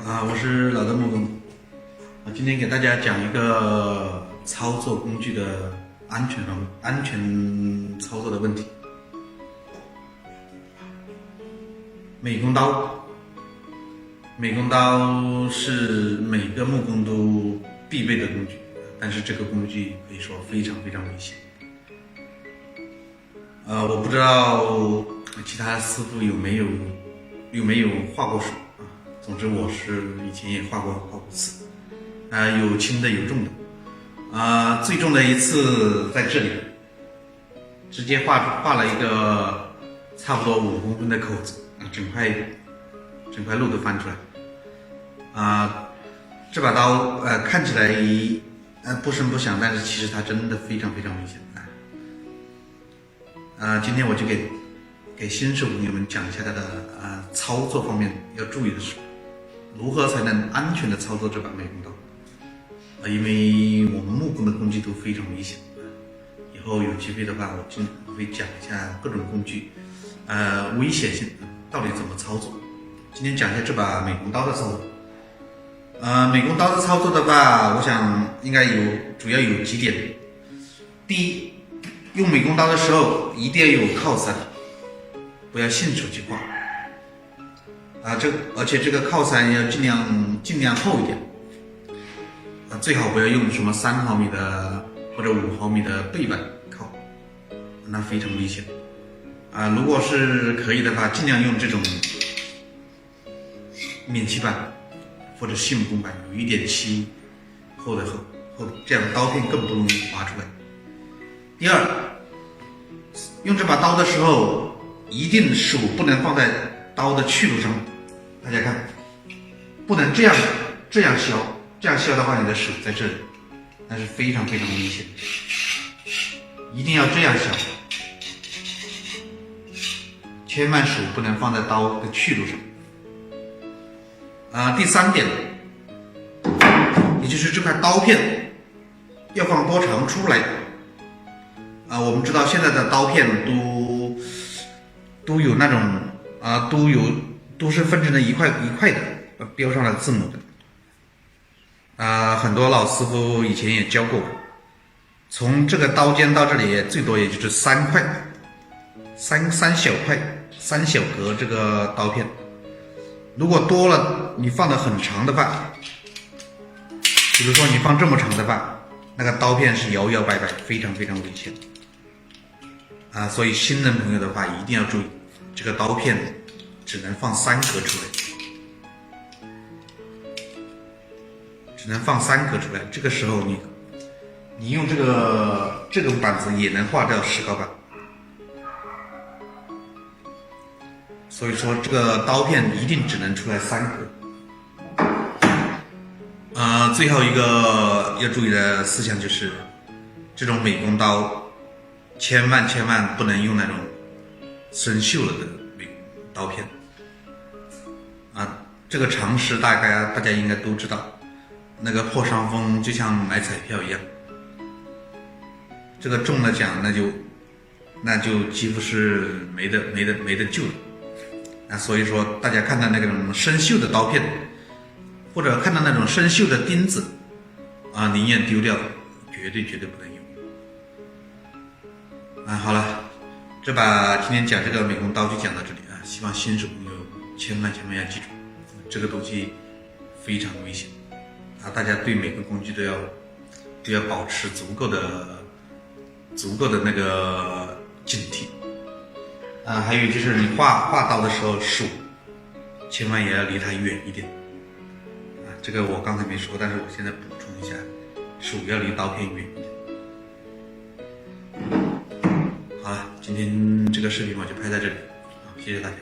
我是老的木工。今天给大家讲一个操作工具的安全操作的问题。美工刀，美工刀是每个木工都必备的工具，但是这个工具可以说非常危险。我不知道其他师傅有没有画过手啊？总之我是以前也画过刺，有轻的有重的，最重的一次在这里，直接画了一个差不多5公分的口子，整块肉都翻出来。这把刀看起来不声不响，但是其实它真的非常危险。今天我就给新手朋友们讲一下它的操作方面要注意的是，如何才能安全的操作这把美工刀。因为我们木工的工具都非常危险，以后有机会的话，我经常会讲一下各种工具危险性到底怎么操作。今天讲一下这把美工刀的操作。美工刀的操作的话，我想应该主要有几点。第一，用美工刀的时候一定要有靠山，不要信手去画。而且这个靠山要尽量厚一点。最好不要用什么3毫米的或者5毫米的背板靠，那非常危险。如果是可以的话，尽量用这种免漆板或者细木工板，有1.7厚的，这样刀片更不容易划出来。第二，用这把刀的时候，一定手不能放在刀的去路上。大家看，不能这样削，这样削的话，你的手在这里，那是非常危险。一定要这样削，千万手不能放在刀的去路上。第三点，也就是这块刀片要放多长出来。我们知道现在的刀片都有那种都是分成了一块的，标上了字母的。很多老师傅以前也教过我，从这个刀尖到这里最多也就是3块，三小块，3小格这个刀片。如果多了，你放的很长的话，比如说你放这么长的话，那个刀片是摇摆，非常危险。所以新人朋友的话一定要注意，这个刀片只能放3格出来，这个时候你用这个板子也能画掉石膏板。所以说这个刀片一定只能出来3格。最后一个要注意的事项就是，这种美工刀千万不能用那种生锈了的刀片。这个常识大家应该都知道，那个破伤风就像买彩票一样，这个中了奖那就几乎是没得救了。所以说大家看到那种生锈的刀片，或者看到那种生锈的钉子，宁愿丢掉，绝对不能用。好了，今天讲这个美工刀就讲到这里希望新手朋友千万要记住，这个东西非常危险大家对每个工具都要保持足够的那个警惕。还有就是你画刀的时候，手千万也要离它远一点。这个我刚才没说，但是我现在补充一下，手要离刀片远一点。好了，今天这个视频我就拍在这里，谢谢大家。